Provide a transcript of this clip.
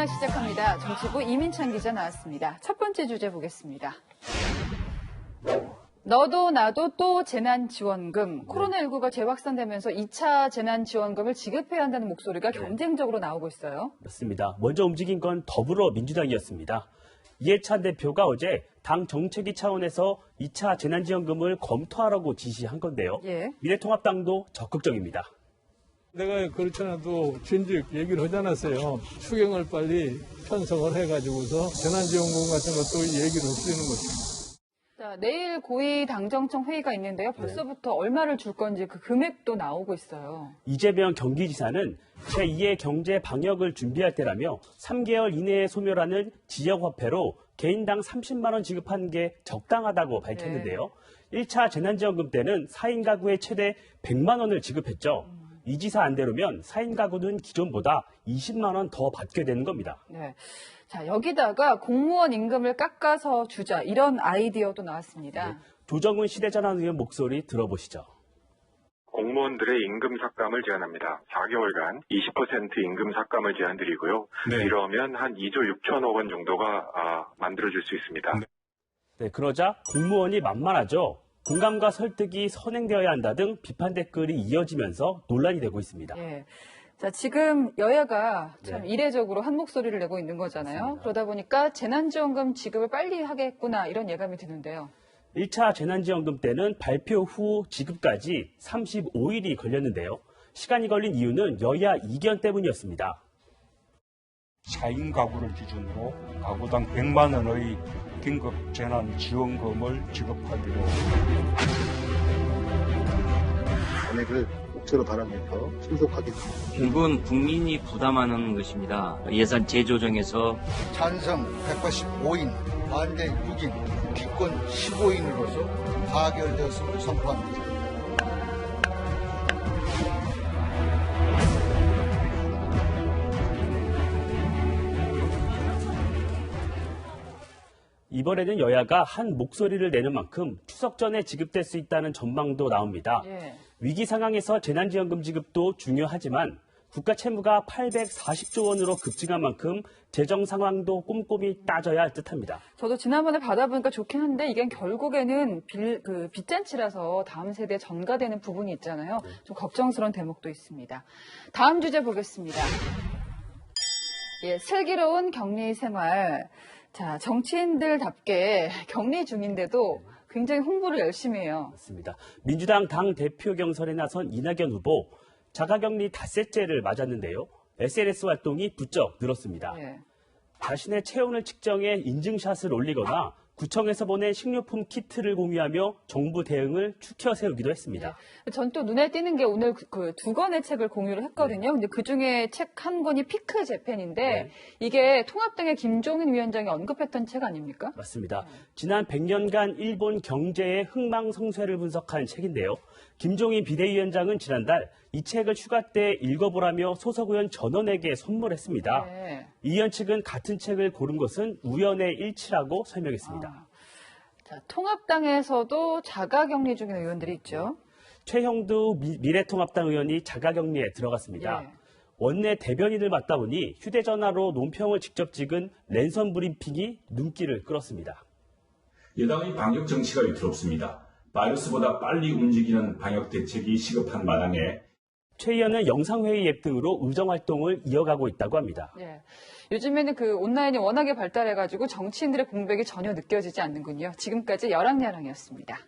주말 시작합니다. 정치부 이민찬 기자 나왔습니다. 첫 번째 주제 보겠습니다. 너도 나도 또 재난지원금. 코로나19가 재확산되면서 2차 재난지원금을 지급해야 한다는 목소리가 경쟁적으로 나오고 있어요. 맞습니다. 먼저 움직인 건 더불어민주당이었습니다. 이해찬 대표가 어제 당 정책위 차원에서 2차 재난지원금을 검토하라고 지시한 건데요. 미래통합당도 적극적입니다. 내가 그렇지 않아도 진즉 얘기를 하지 않았어요. 추경을 빨리 편성을 해가지고서 재난지원금 같은 것도 얘기를 드리는 거죠. 자, 내일 고위 당정청 회의가 있는데요. 벌써부터 얼마를 줄 건지 그 금액도 나오고 있어요. 이재명 경기지사는 제2의 경제 방역을 준비할 때라며 3개월 이내에 소멸하는 지역화폐로 개인당 30만 원 지급하는 게 적당하다고 밝혔는데요. 1차 재난지원금 때는 4인 가구에 최대 100만 원을 지급했죠. 이 지사 안대로면 4인 가구는 기존보다 20만 원 더 받게 되는 겁니다. 자, 여기다가 공무원 임금을 깎아서 주자, 이런 아이디어도 나왔습니다. 조정훈 시대전환 의원 목소리 들어보시죠. 공무원들의 임금 삭감을 제안합니다. 4개월간 20% 임금 삭감을 제안드리고요. 이러면 한 2조 6천억 원 정도가 만들어질 수 있습니다. 그러자 공무원이 만만하죠. 공감과 설득이 선행되어야 한다 등 비판 댓글이 이어지면서 논란이 되고 있습니다. 자, 지금 여야가 참 이례적으로 한 목소리를 내고 있는 거잖아요. 맞습니다. 그러다 보니까 재난지원금 지급을 빨리 하겠구나 이런 예감이 드는데요. 1차 재난지원금 때는 발표 후 지급까지 35일이 걸렸는데요. 시간이 걸린 이유는 여야 이견 때문이었습니다. 4인 가구를 기준으로 가구당 100만 원의 긴급 재난지원금을 지급하기로 은행을 목표로 바라면서 신속하겠습니다. 결국은 국민이 부담하는 것입니다. 예산 재조정에서 찬성 185인, 반대 6인, 기권 15인으로서 가결되었음을 선포합니다. 이번에는 여야가 한 목소리를 내는 만큼 추석 전에 지급될 수 있다는 전망도 나옵니다. 위기 상황에서 재난지원금 지급도 중요하지만 국가 채무가 840조 원으로 급증한 만큼 재정 상황도 꼼꼼히 따져야 할 듯합니다. 저도 지난번에 받아보니까 좋긴 한데 이게 결국에는 빚잔치라서 다음 세대에 전가되는 부분이 있잖아요. 좀 걱정스러운 대목도 있습니다. 다음 주제 보겠습니다. 슬기로운 격리 생활. 자, 정치인들답게 격리 중인데도 굉장히 홍보를 열심히 해요. 맞습니다. 민주당 당 대표 경선에 나선 이낙연 후보 자가격리 닷새째를 맞았는데요. SNS 활동이 부쩍 늘었습니다. 자신의 체온을 측정해 인증샷을 올리거나 구청에서 보낸 식료품 키트를 공유하며 정부 대응을 추켜 세우기도 했습니다. 전 또 눈에 띄는 게 오늘 그 두 권의 책을 공유를 했거든요. 근데 그중에 책 한 권이 피크 재팬인데 이게 통합당의 김종인 위원장이 언급했던 책 아닙니까? 맞습니다. 지난 100년간 일본 경제의 흥망성쇠를 분석한 책인데요. 김종인 비대위원장은 지난달 이 책을 휴가 때 읽어보라며 소속 의원 전원에게 선물했습니다. 이 의원 측은 같은 책을 고른 것은 우연의 일치라고 설명했습니다. 자, 통합당에서도 자가격리 중인 의원들이 있죠. 최형두 미래통합당 의원이 자가격리에 들어갔습니다. 원내 대변인을 맡다 보니 휴대전화로 논평을 직접 찍은 랜선 브리핑이 눈길을 끌었습니다. 여당의 방역 정치가 위태롭습니다. 바이러스보다 빨리 움직이는 방역 대책이 시급한 마당에 최 의원은 영상회의 앱 등으로 의정활동을 이어가고 있다고 합니다. 요즘에는 그 온라인이 워낙에 발달해가지고 정치인들의 공백이 전혀 느껴지지 않는군요. 지금까지 열왕야랑이었습니다.